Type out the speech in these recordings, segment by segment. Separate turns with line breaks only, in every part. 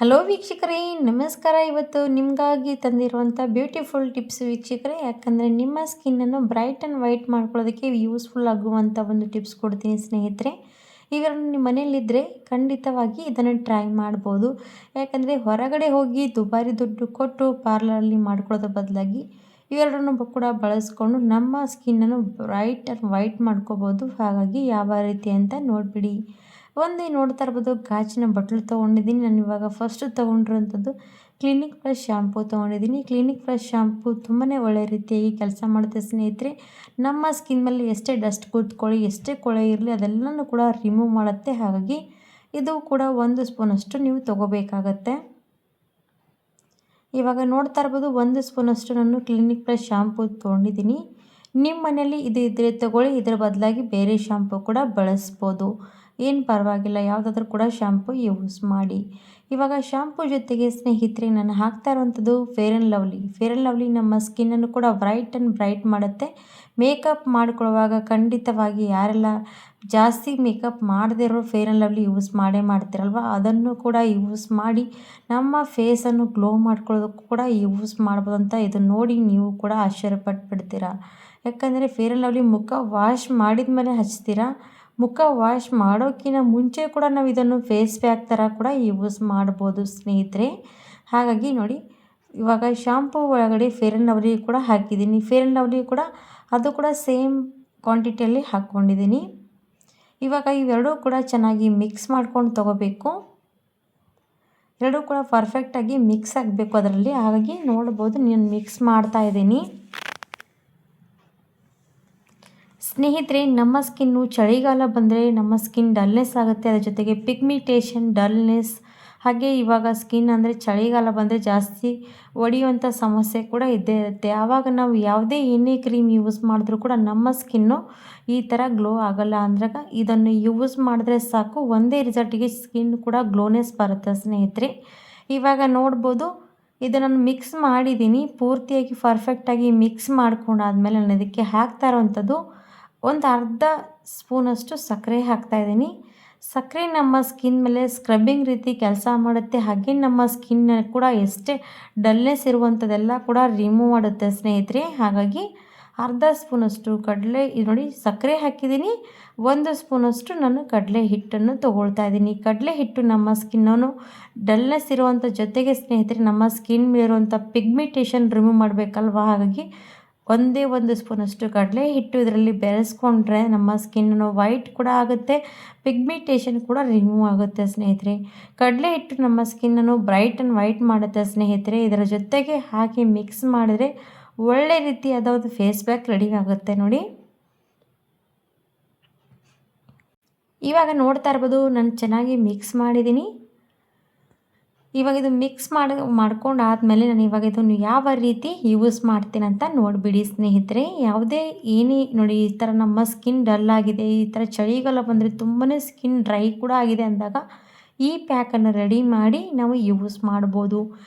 Hello ವೀಕ್ಷಕರೇ, ನಮಸ್ಕಾರ. ಇವತ್ತು ನಿಮಗಾಗಿ ತಂದಿರುವಂಥ ಬ್ಯೂಟಿಫುಲ್ ಟಿಪ್ಸ್ ವೀಕ್ಷಕರೇ. ಯಾಕಂದರೆ ನಿಮ್ಮ ಸ್ಕಿನ್ನನ್ನು ಬ್ರೈಟ್ ಆ್ಯಂಡ್ ವೈಟ್ ಮಾಡ್ಕೊಳ್ಳೋದಕ್ಕೆ ಯೂಸ್ಫುಲ್ ಆಗುವಂಥ ಒಂದು ಟಿಪ್ಸ್ ಕೊಡ್ತೀನಿ ಸ್ನೇಹಿತರೆ. ಇವೆರಡು ನಿಮ್ಮ ಮನೆಯಲ್ಲಿದ್ದರೆ ಖಂಡಿತವಾಗಿ ಇದನ್ನು ಟ್ರೈ ಮಾಡ್ಬೋದು. ಯಾಕಂದರೆ ಹೊರಗಡೆ ಹೋಗಿ ದುಬಾರಿ ದುಡ್ಡು ಕೊಟ್ಟು ಪಾರ್ಲರಲ್ಲಿ ಮಾಡ್ಕೊಳ್ಳೋದ್ರ ಬದಲಾಗಿ ಇವೆರಡನ್ನು ಕೂಡ ಬಳಸ್ಕೊಂಡು ನಮ್ಮ ಸ್ಕಿನ್ನನ್ನು ಬ್ರೈಟ್ ಆ್ಯಂಡ್ ವೈಟ್ ಮಾಡ್ಕೋಬೋದು. ಹಾಗಾಗಿ ಯಾವ ರೀತಿ ಅಂತ ನೋಡಿಬಿಡಿ. ನೋಡ್ತಾ ಇರ್ಬೋದು, ಗಾಜಿನ ಬಟ್ಲು ತೊಗೊಂಡಿದ್ದೀನಿ. ನಾನು ಇವಾಗ ಫಸ್ಟ್ ತೊಗೊಂಡಿರೋಂಥದ್ದು ಕ್ಲಿನಿಕ್ ಪ್ಲಸ್ ಶ್ಯಾಂಪು ತೊಗೊಂಡಿದ್ದೀನಿ. ಕ್ಲಿನಿಕ್ ಪ್ಲಸ್ ಶ್ಯಾಂಪು ತುಂಬಾ ಒಳ್ಳೆ ರೀತಿಯಾಗಿ ಕೆಲಸ ಮಾಡುತ್ತೆ ಸ್ನೇಹಿತರೆ. ನಮ್ಮ ಸ್ಕಿನ್ ಮೇಲೆ ಎಷ್ಟೇ ಡಸ್ಟ್ ಕೂತ್ಕೊಳ್ಳಿ, ಎಷ್ಟೇ ಕೊಳೆ ಇರಲಿ, ಅದೆಲ್ಲನೂ ಕೂಡ ರಿಮೂವ್ ಮಾಡುತ್ತೆ. ಹಾಗಾಗಿ ಇದು ಕೂಡ 1 ಸ್ಪೂನಷ್ಟು ನೀವು ತೊಗೋಬೇಕಾಗತ್ತೆ. ಇವಾಗ ನೋಡ್ತಾ ಇರ್ಬೋದು, 1 ಸ್ಪೂನಷ್ಟು ನಾನು ಕ್ಲಿನಿಕ್ ಪ್ಲಸ್ ಶ್ಯಾಂಪು ತೊಗೊಂಡಿದ್ದೀನಿ. ನಿಮ್ಮ ಮನೇಲಿ ಇದು ಇದ್ದರೆ ತೊಗೊಳ್ಳಿ, ಇದರ ಬದಲಾಗಿ ಬೇರೆ ಶ್ಯಾಂಪು ಕೂಡ ಬಳಸ್ಬೋದು, ಏನು ಪರವಾಗಿಲ್ಲ. ಯಾವುದಾದ್ರೂ ಕೂಡ ಶ್ಯಾಂಪು ಯೂಸ್ ಮಾಡಿ. ಇವಾಗ ಶ್ಯಾಂಪು ಜೊತೆಗೆ ಸ್ನೇಹಿತರೆ ನಾನು ಹಾಕ್ತಾ ಇರುವಂಥದ್ದು fair and lovely. Fair and lovely ನಮ್ಮ ಸ್ಕಿನ್ನನ್ನು ಕೂಡ ಬ್ರೈಟ್ ಮಾಡುತ್ತೆ. ಮೇಕಪ್ ಮಾಡ್ಕೊಳ್ಳುವಾಗ ಖಂಡಿತವಾಗಿ ಯಾರೆಲ್ಲ ಜಾಸ್ತಿ ಮೇಕಪ್ ಮಾಡದೇ ಇರೋ ಫೇರ್ ಆ್ಯಂಡ್ ಲವ್ಲಿ ಯೂಸ್ ಮಾಡ್ತೀರಲ್ವ, ಅದನ್ನು ಕೂಡ ಯೂಸ್ ಮಾಡಿ ನಮ್ಮ ಫೇಸನ್ನು ಗ್ಲೋ ಮಾಡ್ಕೊಳ್ಳೋದಕ್ಕೂ ಕೂಡ ಯೂಸ್ ಮಾಡ್ಬೋದು ಅಂತ ಇದನ್ನು ನೋಡಿ ನೀವು ಕೂಡ ಆಶ್ಚರ್ಯಪಟ್ಬಿಡ್ತೀರಾ. ಯಾಕಂದರೆ ಫೇರ್ ಆ್ಯಂಡ್ ಲವ್ಲಿ ಮುಖ ವಾಶ್ ಮಾಡಿದ ಮೇಲೆ ಹಚ್ತೀರಾ. ಮುಖ ವಾಶ್ ಮಾಡೋಕ್ಕಿಂತ ಮುಂಚೆ ಕೂಡ ನಾವು ಇದನ್ನು ಫೇಸ್ ಪ್ಯಾಕ್ ಥರ ಕೂಡ ಯೂಸ್ ಮಾಡ್ಬೋದು ಸ್ನೇಹಿತರೆ. ಹಾಗಾಗಿ ನೋಡಿ, ಇವಾಗ ಶ್ಯಾಂಪು ಒಳಗಡೆ ಫೇರ್ ಆ್ಯಂಡ್ ಲವ್ಲಿ ಕೂಡ ಹಾಕಿದ್ದೀನಿ. ಫೇರ್ ಆ್ಯಂಡ್ ಲವ್ಲಿ ಕೂಡ ಅದು ಕೂಡ ಸೇಮ್ ಕ್ವಾಂಟಿಟಿಯಲ್ಲಿ ಹಾಕ್ಕೊಂಡಿದ್ದೀನಿ. ಇವಾಗ ಇವೆರಡೂ ಕೂಡ ಚೆನ್ನಾಗಿ ಮಿಕ್ಸ್ ಮಾಡ್ಕೊಂಡು ತೊಗೋಬೇಕು. ಎರಡೂ ಕೂಡ ಪರ್ಫೆಕ್ಟಾಗಿ ಮಿಕ್ಸ್ ಆಗಬೇಕು ಅದರಲ್ಲಿ. ಹಾಗಾಗಿ ನೋಡ್ಬೋದು, ನಾನು ಮಿಕ್ಸ್ ಮಾಡ್ತಾಯಿದ್ದೀನಿ. ಸ್ನೇಹಿತರೆ, ನಮ್ಮ ಸ್ಕಿನ್ನು ಚಳಿಗಾಲ ಬಂದರೆ ನಮ್ಮ ಸ್ಕಿನ್ ಡಲ್ನೆಸ್ ಆಗುತ್ತೆ. ಅದರ ಜೊತೆಗೆ ಪಿಗ್ಮಿಟೇಷನ್, ಡಲ್ನೆಸ್, ಹಾಗೆ ಇವಾಗ ಸ್ಕಿನ್ ಅಂದರೆ ಚಳಿಗಾಲ ಬಂದರೆ ಜಾಸ್ತಿ ಒಡೆಯುವಂಥ ಸಮಸ್ಯೆ ಕೂಡ ಇದ್ದೇ ಇರುತ್ತೆ. ಆವಾಗ ನಾವು ಯಾವುದೇ ಎಣ್ಣೆ ಕ್ರೀಮ್ ಯೂಸ್ ಮಾಡಿದ್ರೂ ಕೂಡ ನಮ್ಮ ಸ್ಕಿನ್ನು ಈ ಥರ ಗ್ಲೋ ಆಗೋಲ್ಲ. ಅಂದಾಗ ಇದನ್ನು ಯೂಸ್ ಮಾಡಿದ್ರೆ ಸಾಕು, ಒಂದೇ ರಿಸಲ್ಟಿಗೆ ಸ್ಕಿನ್ ಕೂಡ ಗ್ಲೋನೆಸ್ ಬರುತ್ತೆ ಸ್ನೇಹಿತರೆ. ಇವಾಗ ನೋಡ್ಬೋದು, ಇದು ನಾನು ಮಿಕ್ಸ್ ಮಾಡಿದ್ದೀನಿ. ಪೂರ್ತಿಯಾಗಿ ಪರ್ಫೆಕ್ಟಾಗಿ ಮಿಕ್ಸ್ ಮಾಡ್ಕೊಂಡಾದ್ಮೇಲೆ ನಾನು ಇದಕ್ಕೆ ಹಾಕ್ತಾ ಇರೋವಂಥದ್ದು ಒಂದು ಅರ್ಧ ಸ್ಪೂನಷ್ಟು ಸಕ್ಕರೆ ಹಾಕ್ತಾಯಿದ್ದೀನಿ. ಸಕ್ಕರೆ ನಮ್ಮ ಸ್ಕಿನ್ ಮೇಲೆ ಸ್ಕ್ರಬ್ಬಿಂಗ್ ರೀತಿ ಕೆಲಸ ಮಾಡುತ್ತೆ. ಹಾಗೆ ನಮ್ಮ ಸ್ಕಿನ್ ಕೂಡ ಎಷ್ಟೇ ಡಲ್ನೆಸ್ ಇರುವಂಥದ್ದೆಲ್ಲ ಕೂಡ ರಿಮೂವ್ ಮಾಡುತ್ತೆ ಸ್ನೇಹಿತರೆ. ಹಾಗಾಗಿ ಅರ್ಧ ಸ್ಪೂನಷ್ಟು ಕಡಲೆ, ಇದು ನೋಡಿ ಸಕ್ಕರೆ ಹಾಕಿದ್ದೀನಿ. 1 ಸ್ಪೂನಷ್ಟು ನಾನು ಕಡಲೆ ಹಿಟ್ಟನ್ನು ತೊಗೊಳ್ತಾ ಇದ್ದೀನಿ. ಕಡಲೆ ಹಿಟ್ಟು ನಮ್ಮ ಸ್ಕಿನ್ನನ್ನು ಡಲ್ನೆಸ್ ಇರುವಂಥ ಜೊತೆಗೆ ಸ್ನೇಹಿತರೆ ನಮ್ಮ ಸ್ಕಿನ್ ಮೇಲಿರುವಂಥ ಪಿಗ್ಮಿಟೇಷನ್ ರಿಮೂವ್ ಮಾಡಬೇಕಲ್ವ. ಹಾಗಾಗಿ ಒಂದೇ 1 ಸ್ಪೂನಷ್ಟು ಕಡಲೆ ಹಿಟ್ಟು ಇದರಲ್ಲಿ ಬೆರೆಸ್ಕೊಂಡ್ರೆ ನಮ್ಮ ಸ್ಕಿನ್ನನ್ನು ವೈಟ್ ಕೂಡ ಆಗುತ್ತೆ, ಪಿಗ್ಮಿಟೇಷನ್ ಕೂಡ ರಿಮೂವ್ ಆಗುತ್ತೆ ಸ್ನೇಹಿತರೆ. ಕಡಲೆ ಹಿಟ್ಟು ನಮ್ಮ ಸ್ಕಿನ್ನನ್ನು ಬ್ರೈಟ್ ಆ್ಯಂಡ್ ವೈಟ್ ಮಾಡುತ್ತೆ ಸ್ನೇಹಿತರೆ. ಇದರ ಜೊತೆಗೆ ಹಾಕಿ ಮಿಕ್ಸ್ ಮಾಡಿದ್ರೆ ಒಳ್ಳೆ ರೀತಿಯಾದ ಒಂದು ಫೇಸ್ ಪ್ಯಾಕ್ ರೆಡಿ ಆಗುತ್ತೆ ನೋಡಿ. ಇವಾಗ ನೋಡ್ತಾ ಇರ್ಬೋದು, ನಾನು ಚೆನ್ನಾಗಿ ಮಿಕ್ಸ್ ಮಾಡಿದ್ದೀನಿ. ಇವಾಗ ಇದು ಮಿಕ್ಸ್ ಮಾಡ್ಕೊಂಡಾದ್ಮೇಲೆ ನಾನು ಇವಾಗ ಇದನ್ನು ಯಾವ ರೀತಿ ಯೂಸ್ ಮಾಡ್ತೀನಿ ಅಂತ ನೋಡಿಬಿಡಿ ಸ್ನೇಹಿತರೆ. ಏನೇ ನೋಡಿ, ಈ ಥರ ನಮ್ಮ ಸ್ಕಿನ್ ಡಲ್ ಆಗಿದೆ, ಈ ಥರ ಚಳಿಗಾಲ ಬಂದರೆ ತುಂಬಾ ಸ್ಕಿನ್ ಡ್ರೈ ಕೂಡ ಆಗಿದೆ ಅಂದಾಗ ಈ ಪ್ಯಾಕನ್ನು ರೆಡಿ ಮಾಡಿ ನಾವು ಯೂಸ್ ಮಾಡ್ಬೋದು.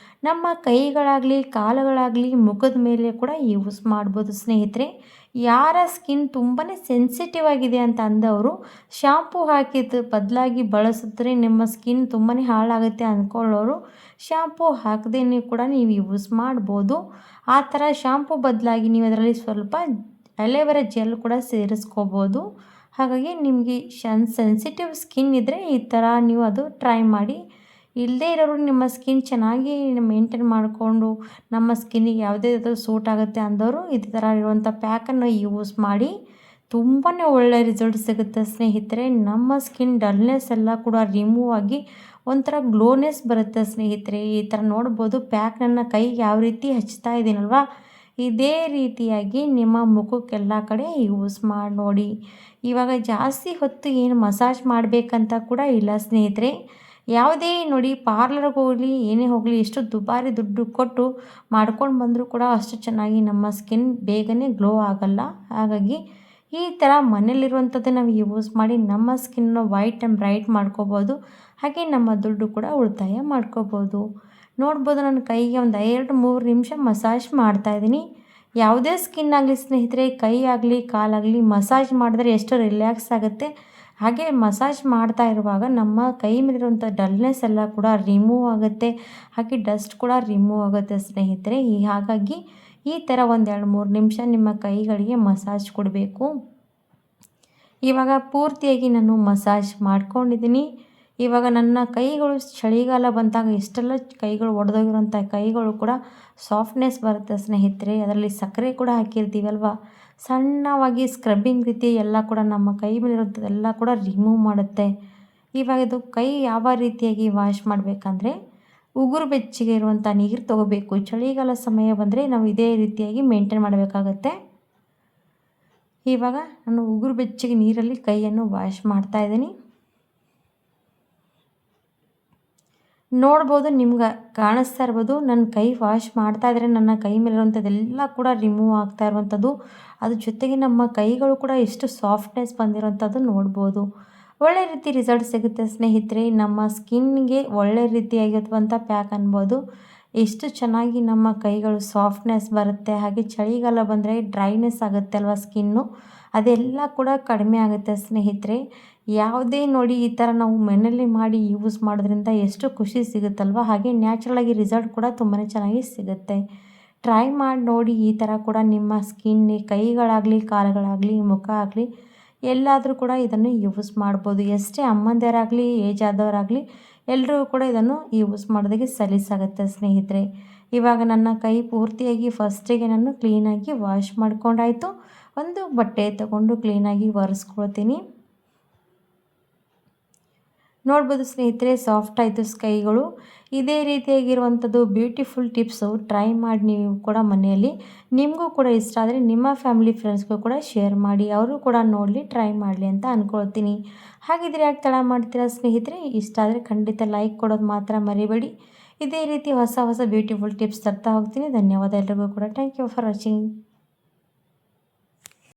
ನಮ್ಮ ಕೈಗಳಾಗಲಿ ಕಾಲುಗಳಾಗಲಿ ಮುಖದ ಮೇಲೆ ಕೂಡ ಯೂಸ್ ಮಾಡ್ಬೋದು ಸ್ನೇಹಿತರೆ. ಯಾರ ಸ್ಕಿನ್ ತುಂಬಾ ಸೆನ್ಸಿಟಿವ್ ಆಗಿದೆ ಅಂತ ಅಂದವರು ಶ್ಯಾಂಪು ಹಾಕಿದ ಬದಲಾಗಿ ಬಳಸಿದ್ರೆ ನಿಮ್ಮ ಸ್ಕಿನ್ ತುಂಬಾ ಹಾಳಾಗುತ್ತೆ ಅಂದ್ಕೊಳ್ಳೋರು ಶ್ಯಾಂಪು ಹಾಕದೇ ಕೂಡ ನೀವು ಯೂಸ್ ಮಾಡ್ಬೋದು. ಆ ಥರ ಶ್ಯಾಂಪು ಬದಲಾಗಿ ನೀವು ಅದರಲ್ಲಿ ಸ್ವಲ್ಪ ಅಲೋವೆರಾ ಜೆಲ್ ಕೂಡ ಸೇರಿಸ್ಕೋಬೋದು. ಹಾಗಾಗಿ ನಿಮಗೆ ಸೆನ್ಸಿಟಿವ್ ಸ್ಕಿನ್ ಇದ್ದರೆ ಈ ಥರ ನೀವು ಅದು ಟ್ರೈ ಮಾಡಿ. ಇಲ್ಲದೇ ಇರೋರು ನಿಮ್ಮ ಸ್ಕಿನ್ ಚೆನ್ನಾಗಿ ಮೇಂಟೈನ್ ಮಾಡಿಕೊಂಡು ನಮ್ಮ ಸ್ಕಿನ್ನಿಗೆ ಯಾವುದೇ ಸೂಟ್ ಆಗುತ್ತೆ ಅಂದವರು ಈ ಥರ ಇರುವಂಥ ಪ್ಯಾಕನ್ನು ಯೂಸ್ ಮಾಡಿ. ತುಂಬಾ ಒಳ್ಳೆ ರಿಸಲ್ಟ್ ಸಿಗುತ್ತೆ ಸ್ನೇಹಿತರೆ. ನಮ್ಮ ಸ್ಕಿನ್ ಡಲ್ನೆಸ್ ಎಲ್ಲ ಕೂಡ ರಿಮೂವ್ ಆಗಿ ಒಂಥರ ಗ್ಲೋನೆಸ್ ಬರುತ್ತೆ ಸ್ನೇಹಿತರೆ. ಈ ಥರ ನೋಡ್ಬೋದು, ಪ್ಯಾಕ್ ನನ್ನ ಕೈಗೆ ಯಾವ ರೀತಿ ಹಚ್ತಾ ಇದ್ದೀನಲ್ವ, ಇದೇ ರೀತಿಯಾಗಿ ನಿಮ್ಮ ಮುಖಕ್ಕೆಲ್ಲ ಕಡೆ ಯೂಸ್ ಮಾಡಿ ನೋಡಿ. ಇವಾಗ ಜಾಸ್ತಿ ಹೊತ್ತು ಏನು ಮಸಾಜ್ ಮಾಡಬೇಕಂತ ಕೂಡ ಇಲ್ಲ ಸ್ನೇಹಿತರೆ. ಯಾವುದೇ ನೋಡಿ, ಪಾರ್ಲರ್ಗೆ ಹೋಗಲಿ ಏನೇ ಹೋಗಲಿ, ಎಷ್ಟು ದುಬಾರಿ ದುಡ್ಡು ಕೊಟ್ಟು ಮಾಡ್ಕೊಂಡು ಬಂದರೂ ಕೂಡ ಅಷ್ಟು ಚೆನ್ನಾಗಿ ನಮ್ಮ ಸ್ಕಿನ್ ಬೇಗನೆ ಗ್ಲೋ ಆಗೋಲ್ಲ. ಹಾಗಾಗಿ ಈ ಥರ ಮನೇಲಿರುವಂಥದ್ದು ನಾವು ಯೂಸ್ ಮಾಡಿ ನಮ್ಮ ಸ್ಕಿನ್ನ ವೈಟ್ ಆ್ಯಂಡ್ ಬ್ರೈಟ್ ಮಾಡ್ಕೋಬೋದು. ಹಾಗೆ ನಮ್ಮ ದುಡ್ಡು ಕೂಡ ಉಳಿತಾಯ ಮಾಡ್ಕೋಬೋದು. ನೋಡ್ಬೋದು, ನನ್ನ ಕೈಗೆ ಒಂದು 2-3 ನಿಮಿಷ ಮಸಾಜ್ ಮಾಡ್ತಾಯಿದ್ದೀನಿ. ಯಾವುದೇ ಸ್ಕಿನ್ ಆಗಲಿ ಸ್ನೇಹಿತರೆ, ಕೈ ಆಗಲಿ ಕಾಲಾಗಲಿ ಮಸಾಜ್ ಮಾಡಿದ್ರೆ ಎಷ್ಟು ರಿಲ್ಯಾಕ್ಸ್ ಆಗುತ್ತೆ, ಹಾಗೆ ಮಸಾಜ್ ಮಾಡ್ತಾ ಇರುವಾಗ ನಮ್ಮ ಕೈ ಮೇಲಿರುವಂಥ ಡಲ್ನೆಸ್ ಎಲ್ಲ ಕೂಡ ರಿಮೂವ್ ಆಗುತ್ತೆ, ಹಾಗೆ ಡಸ್ಟ್ ಕೂಡ ರಿಮೂವ್ ಆಗುತ್ತೆ ಸ್ನೇಹಿತರೆ. ಹಾಗಾಗಿ ಈ ಥರ ಒಂದು 2-3 ನಿಮಿಷ ನಿಮ್ಮ ಕೈಗಳಿಗೆ ಮಸಾಜ್ ಕೊಡಬೇಕು. ಇವಾಗ ಪೂರ್ತಿಯಾಗಿ ನಾನು ಮಸಾಜ್ ಮಾಡ್ಕೊಂಡಿದ್ದೀನಿ. ಇವಾಗ ನನ್ನ ಕೈಗಳು ಚಳಿಗಾಲ ಬಂದಾಗ ಎಷ್ಟೆಲ್ಲ ಕೈಗಳು ಒಡೆದೋಗಿರೋಂಥ ಕೈಗಳು ಕೂಡ ಸಾಫ್ಟ್ನೆಸ್ ಬರುತ್ತೆ ಸ್ನೇಹಿತರೆ. ಅದರಲ್ಲಿ ಸಕ್ಕರೆ ಕೂಡ ಹಾಕಿರ್ತೀವಲ್ವ, ಸಣ್ಣವಾಗಿ ಸ್ಕ್ರಬ್ಬಿಂಗ್ ರೀತಿ ಎಲ್ಲ ಕೂಡ ನಮ್ಮ ಕೈ ಮೇಲಿರೋಂಥದ್ದೆಲ್ಲ ಕೂಡ ರಿಮೂವ್ ಮಾಡುತ್ತೆ. ಇವಾಗ ಇದು ಕೈ ಯಾವ ರೀತಿಯಾಗಿ ವಾಶ್ ಮಾಡಬೇಕಂದ್ರೆ, ಉಗುರು ಬೆಚ್ಚಗೆ ಇರುವಂಥ ನೀರು ತೊಗೋಬೇಕು. ಚಳಿಗಾಲ ಸಮಯ ಬಂದರೆ ನಾವು ಇದೇ ರೀತಿಯಾಗಿ ಮೇಂಟೈನ್ ಮಾಡಬೇಕಾಗತ್ತೆ. ಇವಾಗ ನಾನು ಉಗುರು ಬೆಚ್ಚಗೆ ನೀರಲ್ಲಿ ಕೈಯನ್ನು ವಾಶ್ ಮಾಡ್ತಾಯಿದ್ದೀನಿ. ನೋಡ್ಬೋದು, ನಿಮ್ಗೆ ಕಾಣಿಸ್ತಾ ಇರ್ಬೋದು, ನನ್ನ ಕೈ ವಾಶ್ ಮಾಡ್ತಾಯಿದ್ರೆ ನನ್ನ ಕೈ ಮೇಲಿರುವಂಥದ್ದೆಲ್ಲ ಕೂಡ ರಿಮೂವ್ ಆಗ್ತಾ ಇರುವಂಥದ್ದು. ಅದ್ರ ಜೊತೆಗೆ ನಮ್ಮ ಕೈಗಳು ಕೂಡ ಎಷ್ಟು ಸಾಫ್ಟ್ನೆಸ್ ಬಂದಿರೋಂಥದ್ದು ನೋಡ್ಬೋದು. ಒಳ್ಳೆ ರೀತಿ ರಿಸಲ್ಟ್ ಸಿಗುತ್ತೆ ಸ್ನೇಹಿತರೆ. ನಮ್ಮ ಸ್ಕಿನ್ಗೆ ಒಳ್ಳೆ ರೀತಿಯಾಗಿರುವಂಥ ಪ್ಯಾಕ್ ಅನ್ಬೋದು. ಎಷ್ಟು ಚೆನ್ನಾಗಿ ನಮ್ಮ ಕೈಗಳು ಸಾಫ್ಟ್ನೆಸ್ ಬರುತ್ತೆ. ಹಾಗೆ ಚಳಿಗಾಲ ಬಂದರೆ ಡ್ರೈನೆಸ್ ಆಗುತ್ತೆ ಅಲ್ವಾ ಸ್ಕಿನ್ನು, ಅದೆಲ್ಲ ಕೂಡ ಕಡಿಮೆ ಆಗುತ್ತೆ ಸ್ನೇಹಿತರೆ. ಯಾವುದೇ ನೋಡಿ ಈ ಥರ ನಾವು ಮನೆಯಲ್ಲಿ ಮಾಡಿ ಯೂಸ್ ಮಾಡೋದ್ರಿಂದ ಎಷ್ಟು ಖುಷಿ ಸಿಗುತ್ತಲ್ವ, ಹಾಗೆ ನ್ಯಾಚುರಲಾಗಿ ರಿಸಲ್ಟ್ ಕೂಡ ತುಂಬಾ ಚೆನ್ನಾಗಿ ಸಿಗುತ್ತೆ. ಟ್ರೈ ಮಾಡಿ ನೋಡಿ. ಈ ಥರ ಕೂಡ ನಿಮ್ಮ ಸ್ಕಿನ್ನಿ ಕೈಗಳಾಗಲಿ, ಕಾಲುಗಳಾಗಲಿ, ಮುಖ ಆಗಲಿ ಎಲ್ಲಾದರೂ ಕೂಡ ಇದನ್ನು ಯೂಸ್ ಮಾಡ್ಬೋದು. ಎಷ್ಟೇ ಅಮ್ಮಂದಿರಾಗಲಿ, ಏಜ್ ಆದವರಾಗಲಿ ಎಲ್ಲರೂ ಕೂಡ ಇದನ್ನು ಯೂಸ್ ಮಾಡೋದಕ್ಕೆ ಸಲೀಸಾಗುತ್ತೆ ಸ್ನೇಹಿತರೆ. ಇವಾಗ ನನ್ನ ಕೈ ಪೂರ್ತಿಯಾಗಿ ಫಸ್ಟಿಗೆ ನಾನು ಕ್ಲೀನಾಗಿ ವಾಶ್ ಮಾಡ್ಕೊಂಡಾಯಿತು. ಒಂದು ಬಟ್ಟೆ ತಗೊಂಡು ಕ್ಲೀನಾಗಿ ಒರೆಸ್ಕೊಳ್ತೀನಿ. ನೋಡ್ಬೋದು ಸ್ನೇಹಿತರೆ, ಸಾಫ್ಟ್ ಆಯಿತು ಕೈಗಳು. ಇದೇ ರೀತಿಯಾಗಿರುವಂಥದ್ದು ಬ್ಯೂಟಿಫುಲ್ ಟಿಪ್ಸು ಟ್ರೈ ಮಾಡಿ ನೀವು ಕೂಡ ಮನೆಯಲ್ಲಿ. ನಿಮಗೂ ಕೂಡ ಇಷ್ಟ ಆದರೆ ನಿಮ್ಮ ಫ್ಯಾಮಿಲಿ ಫ್ರೆಂಡ್ಸ್ಗೂ ಕೂಡ ಶೇರ್ ಮಾಡಿ, ಅವರು ಕೂಡ ನೋಡಲಿ, ಟ್ರೈ ಮಾಡಲಿ ಅಂತ ಅಂದ್ಕೊಳ್ತೀನಿ. ಹಾಗಿದ್ರೆ ಯಾಕೆ ತಡ ಮಾಡ್ತೀರಾ ಸ್ನೇಹಿತರೆ? ಇಷ್ಟ ಆದರೆ ಖಂಡಿತ ಲೈಕ್ ಕೊಡೋದು ಮಾತ್ರ ಮರಿಬೇಡಿ. ಇದೇ ರೀತಿ ಹೊಸ ಹೊಸ ಬ್ಯೂಟಿಫುಲ್ ಟಿಪ್ಸ್ ತರ್ತಾ ಹೋಗ್ತೀನಿ. ಧನ್ಯವಾದ ಎಲ್ರಿಗೂ ಕೂಡ. Thank you for watching.